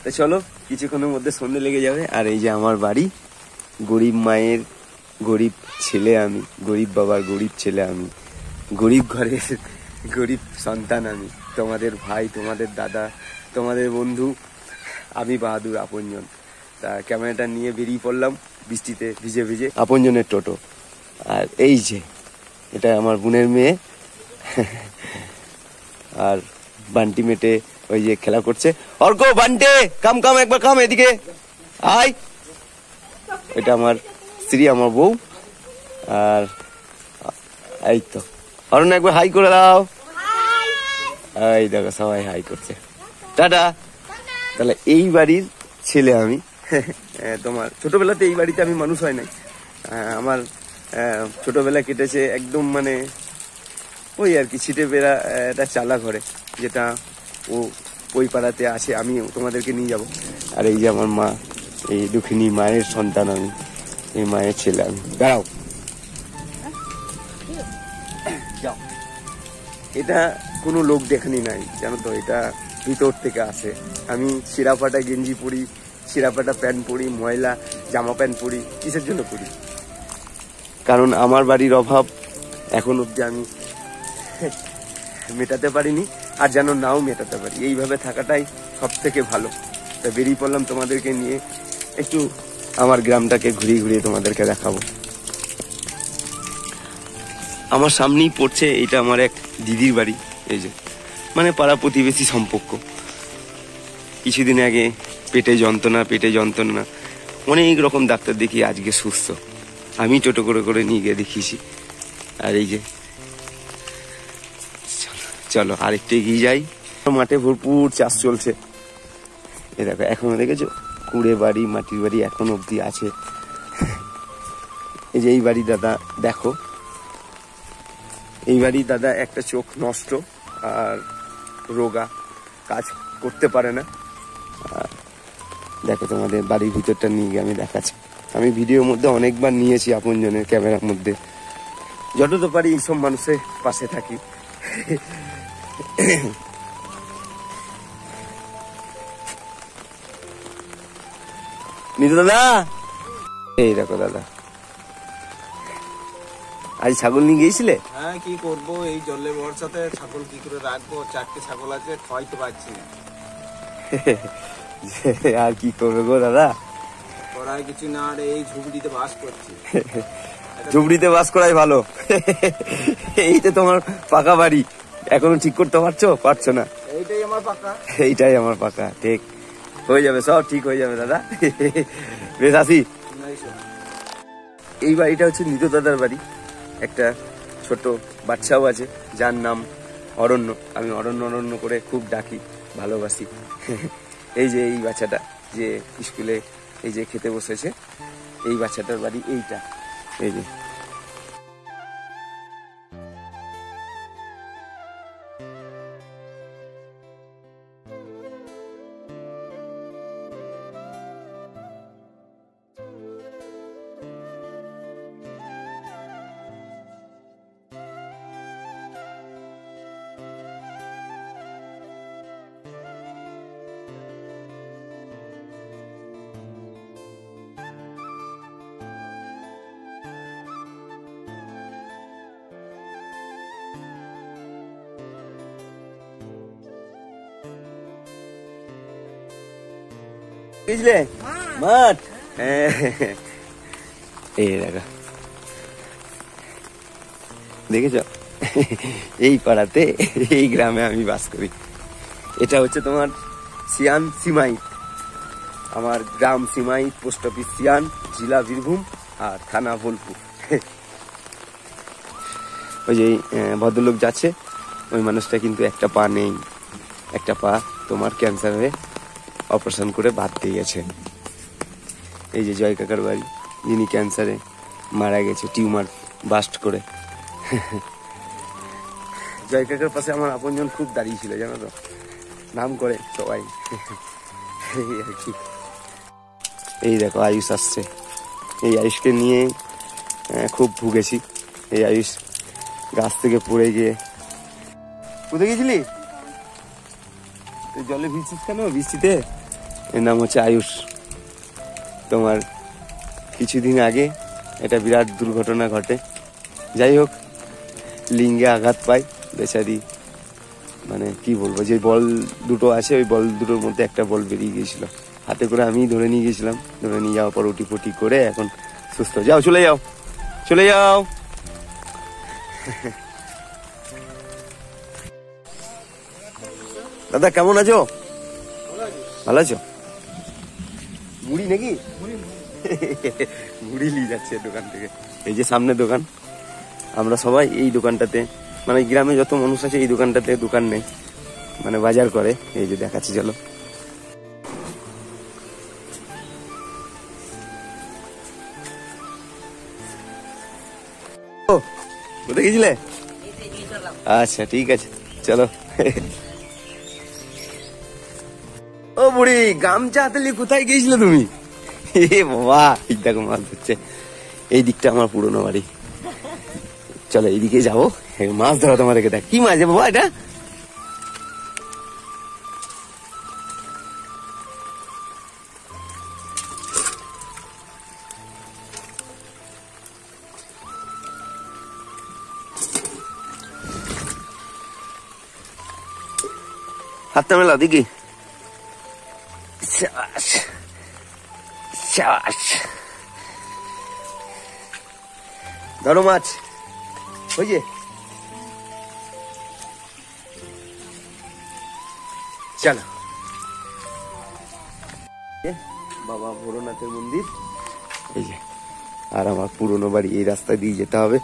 তো চলো কিছুক্ষণের মধ্যে সন্ধ্যে লেগে যাবে। আর এই যে আমার বাড়ি, গরিব মায়ের গরিব ছেলে আমি, গরিব বাবার গরিব ছেলে আমি, গরিব ঘরের গরিব সন্তান আমি, তোমাদের ভাই, তোমাদের দাদা, তোমাদের বন্ধু, আমি বাহাদুর আপনজন। তা ক্যামেরাটা নিয়ে বেরিয়ে পড়লাম বৃষ্টিতে ভিজে ভিজে, আপনজনের টোটো। আর এই যে এটা আমার বোনের মেয়ে, আর বান্টি মেটে ওই যে খেলা করছে। অর্ক, বান্টে কাম কাম, একবার কাম এদিকে আয়। এটা আমার স্ত্রী, আমার বউ। আর এই তো অরণ্য, একবার হাই করে দাও। এই দেখো সবাই হাই করছে, টাটা। তাহলে এই বাড়ির ছেলে আমি। তোমার ছোটবেলাতে এই বাড়িতে আমি মানুষ হয় নাই। আমার ছোটবেলা কেটেছে একদম মানে ওই আর কি ছিটে বেড়া একটা চালা ঘরে, যেটা ও ওই পাড়াতে আছে। আমি তোমাদেরকে নিয়ে যাব। আর এই যে আমার মা, এই দুঃখিনী মায়ের সন্তান আমি, এই মায়ের ছেলে আমি। দাঁড়াও, যাও। এটা কোনো লোক দেখানি নাই, জানো তো, এটা ভিতর থেকে আসে। আমি সিরাপাটা গেঞ্জি পরি, সিরাপাটা প্যান্ট পরি, ময়লা জামা প্যান্ট পরি। কিসের জন্য পরি? কারণ আমার বাড়ির অভাব এখন অব্দি আমি মেটাতে পারিনি, আর যেন নাও মেটাতে পারি। এইভাবে থাকাটাই সব থেকে ভালো। তা বেরিয়ে পড়লাম তোমাদেরকে নিয়ে, একটু আমার গ্রামটাকে ঘুরিয়ে ঘুরিয়ে তোমাদেরকে দেখাবো। আমার সামনেই পড়ছে, এটা আমার এক দিদির বাড়ি। এই যে মানে পাড়া প্রতিবেশী সম্পর্ক। কিছুদিন আগে পেটে যন্ত্রণা অনেক রকম ডাক্তার দেখি, আজকে সুস্থ। আমি টোটো করে করে নিয়ে গিয়ে দেখিয়েছি। আর এই যে চলো আরেকটু এগিয়ে যাই। মাঠে ভরপুর চাষ চলছে। এ দেখো, এখনো দেখেছো কুড়ে বাড়ি, মাটির বাড়ি এখন অব্দি আছে। এই যে এই বাড়ি দাদা, দেখো এই বাড়ি দাদা একটা চোখ নষ্ট আর রোগা, কাজ করতে পারে না। দেখো তোমাদের বাড়ির ভিতরটা নিয়ে গিয়ে আমি দেখাচ্ছি। আমি ভিডিওর মধ্যে অনেকবার নিয়েছি আপনজনের ক্যামেরার মধ্যে, যতটা পারি এইসব মানুষের পাশে থাকি। নিতু দাদা, এই দেখো দাদা, আজ ছাগল নিয়ে গিয়েছিলে? হ্যাঁ, কি করবো, এই জলের বর্ষাতে ছাগল কি করে রাখবো? 4টে ছাগল আছে, খাওয়াইতে পারছি না। আর কি করবে গো দাদা, করার কিছু না। আর এই ঝুপড়িতে বাস করছি। ঝুপড়িতে বাস করাই ভালো। এই তো তোমার পাকা বাড়ি, এখনো ঠিক করতে পারছো না? এইটাই আমার পাকা। এইটাই আমার পাকা, ঠিক হয়ে যাবে, সব ঠিক হয়ে যাবে দাদা। বেশ, আসি। এই বাড়িটা হচ্ছে নিতু দাদার বাড়ি। একটা ছোট বাচ্চাও আছে, যার নাম অরণ্য। আমি অরণ্য করে খুব ডাকি, ভালোবাসি। এই যে এই বাচ্চাটা যে স্কুলে এই যে খেতে বসেছে, এই বাচ্চাটার বাড়ি এইটা। এই যে বুঝলে মাঠ, এই দেখো, দেখেছ এই পাড়াতে, এই গ্রামে আমি বাস করি। এটা হচ্ছে তোমার সিয়ান সিমাই, আমার গ্রাম সিমাই, পোস্ট অফিস সিয়ান, জেলা বীরভূম, আর থানা বোলপুর। ওই যে ভদ্রলোক যাচ্ছে, ওই মানুষটা কিন্তু একটা পা নেই, একটা পা তোমার ক্যান্সার হয়ে অপারেশন করে বাদ দিয়ে গেছে। এই যে জয় কাকার বাড়ি, যিনি ক্যান্সারে মারা গেছে, টিউমার বাস্ট করে। জয় কাকার পাশে আমার আপনজন খুব দাঁড়িয়ে ছিল, জানো তো, নাম করে সবাই। এই আর কি। এই দেখো আয়ুষ আসছে, এই আয়ুষকে নিয়ে খুব ভুগেছি। এই আয়ুষ গাছ থেকে পড়ে গিয়ে, কোথায় গেছিলি? জলে ভিজছিস কেন বৃষ্টিতে? এর নাম হচ্ছে আয়ুষ। তোমার কিছুদিন আগে একটা বিরাট দুর্ঘটনা ঘটে। যাই হোক, লিঙ্গে আঘাত পাই বেচারি। মানে কি বলবো, যে বল দুটো আছে ওই বল দুটোর মধ্যে একটা বল বেরিয়ে গিয়েছিল। হাতে করে আমি ধরে নিয়ে গেছিলাম, ধরে নিয়ে যাওয়ার পর উটি ফুটি করে এখন সুস্থ। যাও, চলে যাও, চলে যাও। দাদা কেমন আছো? ভালো আছো? মুড়ি নাকি? মুড়ি নিয়ে যাচ্ছে দোকান থেকে। এই যে সামনে দোকান, আমরা সবাই এই দোকানটাতে, মানে গ্রামে যত মানুষ আছে এই দোকানটাতে দোকান নেই, মানে বাজার করে। এই যে দেখাচ্ছি, চলো। ও কোথায় গেছিলে? আচ্ছা ঠিক আছে, চলো। ও বুড়ি, গামছা হাতে নিয়ে কোথায় গিয়েছিলে তুমি? এ বাবা, এই দেখো মাছ ধরছে। এই দিকটা আমার পুরনো বাড়ি। চলো এইদিকে যাবো, মাছ ধরা তোমাদেরকে। দেখ কি মাছ বাবা এটা? হাতটা মেলা দেখি। শাবাশ শাবাশ, ধরো মাছ। ওই যে চলো, বাবা ভোরনাথের মন্দির এই যে। আর আমার পুরনো বাড়ি এই রাস্তা দিয়ে যেতে হবে।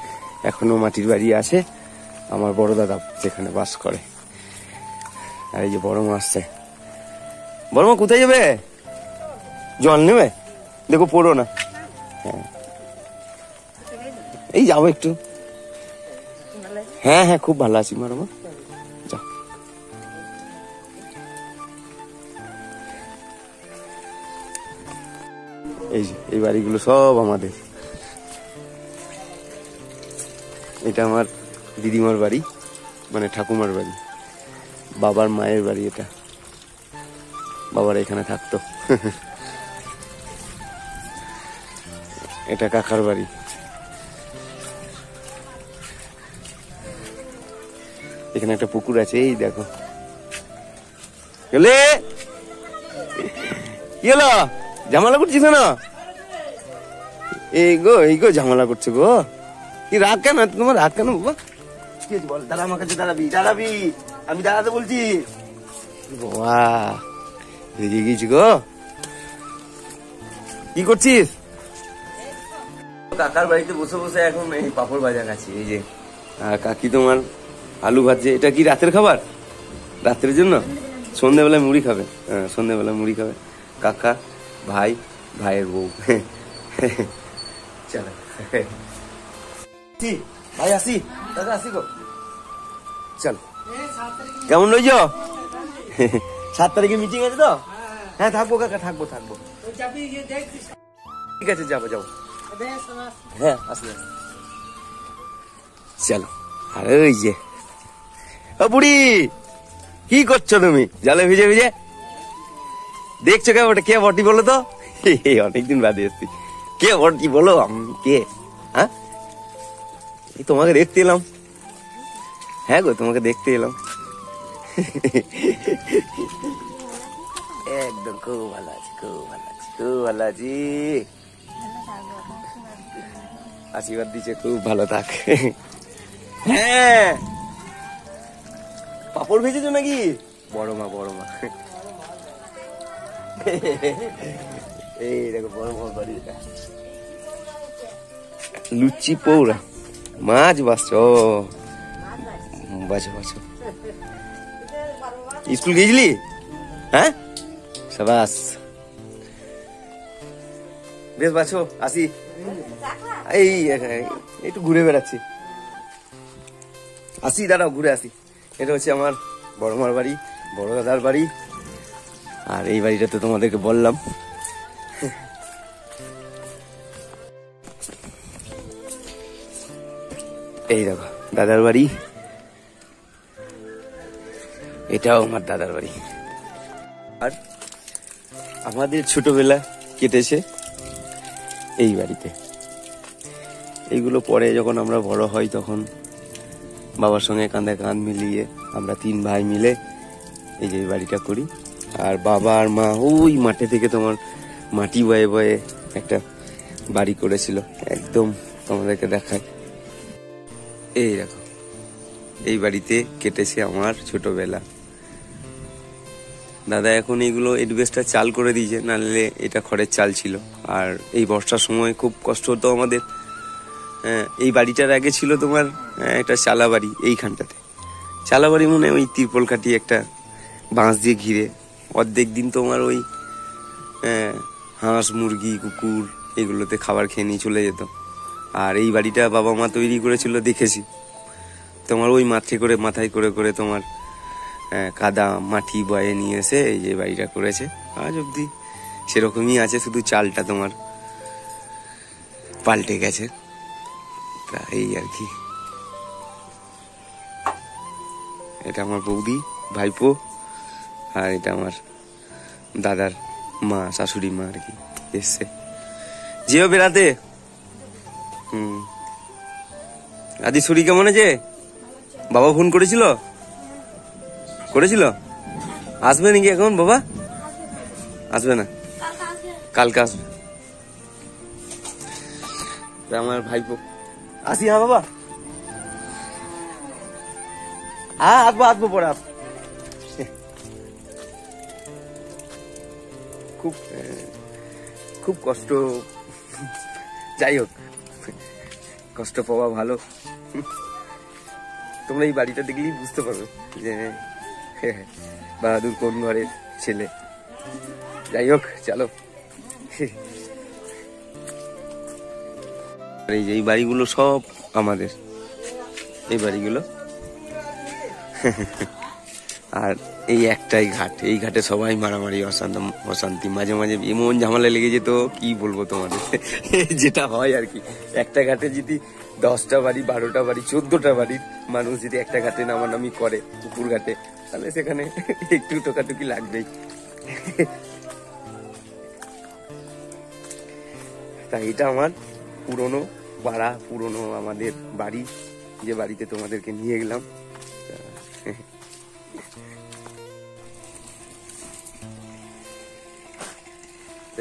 এখনো মাটির বাড়ি আছে, আমার বড় দাদা যেখানে বাস করে। আর এই যে বড় মা আসছে। বড় মা কোথায় যাবে? জল নেবে? দেখো পড়ো না। হ্যাঁ এই যাবো একটু। হ্যাঁ হ্যাঁ খুব ভালো আছি বড় মা। যাও। এই যে এই বাড়িগুলো সব আমাদের। এটা আমার দিদিমার বাড়ি, মানে ঠাকুমার বাড়ি, বাবার মায়ের বাড়ি এটা। বাবার এখানে থাকতো। এটা কাকার বাড়ি। এখানে একটা পুকুর আছে, এই দেখো। গেলে কি হলো, ঝামেলা করছিস না? এই গো ঝামেলা করছে গো। কি রাগ কেন তোমার? রাগ কেন বাবা? কি হয়েছে বল? দাঁড়া, আমার কাছে দাঁড়াবি। আমি দাঁড়াতে বলছি। বাবা রেগে গেছি গো। কি করছিস? কাকার বাড়িতে বসে বসে এখন এই পাপড় ভাজা খাচ্ছি। এই যে আর কাকি তোমার আলু ভাজছে। এটা কি রাতের খাবার? রাতের জন্য সন্ধ্যেবেলায় মুড়ি খাবে। হ্যাঁ সন্ধ্যেবেলায় মুড়ি খাবে কাকা, ভাই, ভাইয়ের বউ। চলো ভাই, আসি দাদা, আসি গো। চল, কেমন রয়েছ? 7 তারিখে মিটিং আছে তো? হ্যাঁ থাকবো কাকা, থাকবো। ঠিক আছে, যাবো। হ্যাঁ আসলে চলো। আর ওই যে ও বুড়ি, কি করছো তুমি জলে ভিজে ভিজে? দেখছো কে? ওটা কে বটি বলো তো? অনেকদিন বাদে এসছি। কে বটি বলো? কে? হ্যাঁ তোমাকে দেখতে এলাম। হ্যাঁ গো তোমাকে দেখতে এলাম। একদম খুব ভালো আছি। আশীর্বাদ দিচ্ছে, খুব ভালো থাক। হ্যাঁ পাপড় ভেজেছো নাকি? বড় মা। এই দেখো বড় মা বাড়ি। লুচি পৌরা মাছ বাসছো। বাছো স্কুল গেছিলি? হ্যাঁ সাবাস, বেশ বাছো। আসি, এই একটু ঘুরে বেড়াচ্ছি। আসি দাঁড়াও, ঘুরে আসি। এটা হচ্ছে আমার বড় মার বাড়ি, বড় দাদার বাড়ি। আর এই বাড়িটা তো তোমাদেরকে বললাম। এই দেখো দাদার বাড়ি, এটাও আমার দাদার বাড়ি। আর আমাদের ছোটবেলা কেটেছে এই বাড়িতে। এইগুলো পরে যখন আমরা বড় হই তখন বাবার সঙ্গে কাঁধে কাঁধ মিলিয়ে আমরা 3 ভাই মিলে এই যে বাড়িটা করি। আর বাবা আর মা ওই মাঠে থেকে তোমার মাটি বয়ে বয়ে একটা বাড়ি করেছিল, একদম তোমাদেরকে দেখায়। এই দেখো, এই বাড়িতে কেটেছে আমার ছোটবেলা। দাদা এখন এইগুলো এডভেস্টার চাল করে দিয়েছে, নাহলে এটা খড়ের চাল ছিল। আর এই বর্ষার সময় খুব কষ্ট হতো আমাদের। এই বাড়িটার আগে ছিল তোমার একটা চালা বাড়ি, এইখানটাতে চালা বাড়ি, মনে ওই তিরপল কাটিয়ে একটা বাঁশ দিয়ে ঘিরে। অর্ধেক দিন তোমার ওই হাঁস মুরগি কুকুর এগুলোতে খাবার খেয়ে নিয়ে চলে যেত। আর এই বাড়িটা বাবা মা তৈরি করেছিল, দেখেছি তোমার ওই মাথায় করে করে তোমার কাদা মাটি বয়ে নিয়ে এসে এই যে বাড়িটা করেছে। আজ অব্দি সেরকমই আছে, শুধু চালটা তোমার পাল্টে গেছে। তা এই আর কি। এটা আমার বৌদি ভাইপো, আর এটা আমার দাদার মা, শাশুড়ি মা আর কি এসছে। যেও বেড়াতে। আদি শরীর কেমন আছে? বাবা ফোন করেছিল? আসবে নাকি এখন বাবা? আসবে না, কালকে আসবে। আমার ভাইপো আসি। হ্যাঁ বাবা, হ্যাঁ আসবো পরে আসবো। খুব কষ্ট, যাই হোক, কষ্ট পাওয়া ভালো। তোমরা এই বাড়িটা দেখলেই বুঝতে পারবে যে বাহাদুর কোন ঘরের ছেলে। যাই হোক, চলো। এই যে এই বাড়িগুলো সব আমাদের, এই বাড়িগুলো। আর এই একটাই ঘাট, এই ঘাটে সবাই মারামারি অশান্তি, মাঝে মাঝে এমন ঝামেলা লেগে যেত কি বলবো তোমাদের। যেটা হয় আর কি, একটা ঘাটে যদি 10টা বাড়ি 12টা বাড়ি 14টা বাড়ির মানুষ যদি একটা ঘাটে নামানামি করে, পুকুর ঘাটে, তাহলে সেখানে একটু টোকাটুকি লাগবেই। তাই এটা আমার পুরনো পাড়া, পুরনো আমাদের বাড়ি, যে বাড়িতে তোমাদেরকে নিয়ে গেলাম।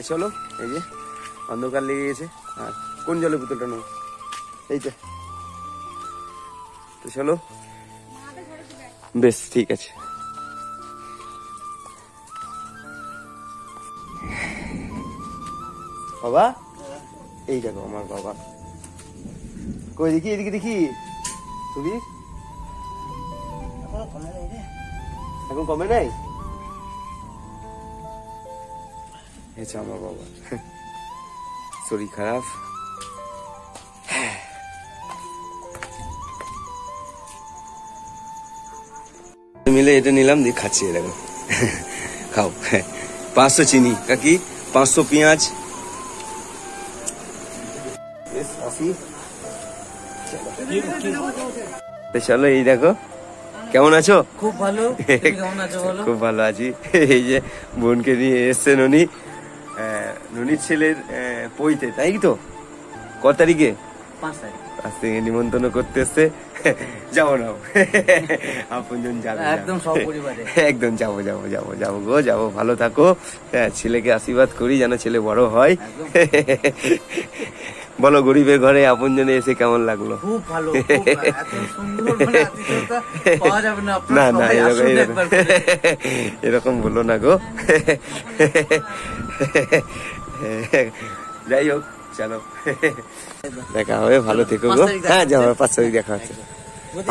চলো, এই যে অন্ধকার লেগে গেছে। আর কোন জলের বোতলটা নেব? এইটা। তো চলো, বেশ ঠিক আছে। বাবা, এই দেখো আমার বাবা। কই দেখি, এদিকে দেখি। তুমি এখন কমে নাই? আমার বাবা শরীর খারাপ। মিলে এটা নিলাম, দিয়ে খাচ্ছি। দেখো, খাও। 500 চিনি কাকি, 500 পেঁয়াজ। চলো, এই দেখো কেমন আছো? খুব ভালো। কেমন আছো বলো? খুব ভালো আছি। এই যে বোনকে নিয়ে এসছে ননি, ননির ছেলের পইতে, তাই তো? কত তারিখে? 5 তারিখ। আজ থেকে নিমন্ত্রণ করতে এসছে। যাবো না, আপনজন যাবে একদম সপরিবারে। একদম যাবো গো, যাবো। ভালো থাকো। ছেলেকে আশীর্বাদ করি যেন ছেলে বড় হয়। বলো, গরিবের ঘরে আপনজনে এসে কেমন লাগলো? খুব ভালো, এত সুন্দর আতিথ্যতা পাওয়া যাবে না। না, এরকম বলো না গো। যাই হোক, চলো, দেখা হবে। ভালো থেকো গো। হ্যাঁ, যাবো, 5 তারিখ দেখা হচ্ছে।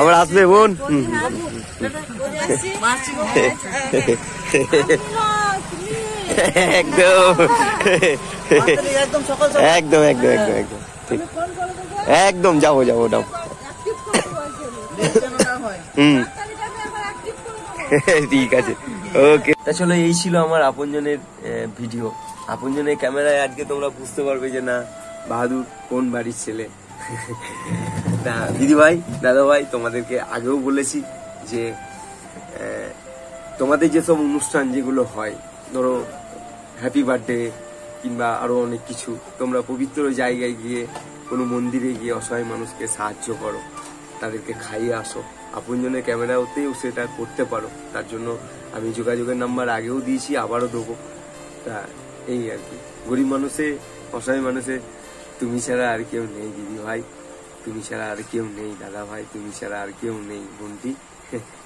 আবার আসবে বোন। একদম ঠিক, একদম যাবো। ঠিক আছে, ওকে। আসলে এই ছিল আমার আপনজনের ভিডিও। আপনজনের ক্যামেরায় আজকে তোমরা বুঝতে পারবে যে না, বাহাদুর কোন বাড়ির ছেলে। দিদি ভাই, দাদা ভাই, তোমাদেরকে আগেও বলেছি যে তোমাদের যেসব অনুষ্ঠান যেগুলো হয়, ধরো হ্যাপি বার্থডে কিংবা আরো অনেক কিছু, তোমরা পবিত্র জায়গায় গিয়ে কোনো মন্দিরে গিয়ে অসহায় মানুষকে সাহায্য করো, তাদেরকে খাইয়ে আসো। আপনজনের ক্যামেরাতেও সেটা করতে পারো, তার জন্য আমি যোগাযোগের নাম্বার আগেও দিয়েছি, আবারও দেবো। তা এই আর কি, গরিব মানুষে, অসহায় মানুষে তুমি ছাড়া আর কেউ নেই দিদি ভাই, তুমি ছাড়া আর কেউ নেই দাদা ভাই, তুমি ছাড়া আর কেউ নেই বোনটি।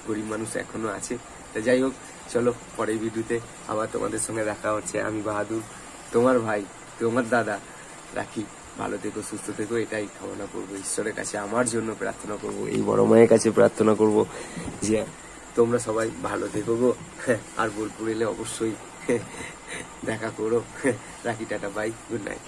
গরিব মানুষ এখনো আছে। তা যাই হোক, চলো পরের ভিডিওতে আবার তোমাদের সঙ্গে দেখা হচ্ছে। আমি বাহাদুর, তোমার ভাই, তোমার দাদা, রাখি। ভালো থেকো, সুস্থ থেকো, এটাই কামনা করবো। ঈশ্বরের কাছে আমার জন্য প্রার্থনা করব, এই বড় মায়ের কাছে প্রার্থনা করব যে তোমরা সবাই ভালো থেকো গো। আর বোলপুর এলে অবশ্যই দেখা করো। রাখি, টাটা, বাই, গুড নাইট।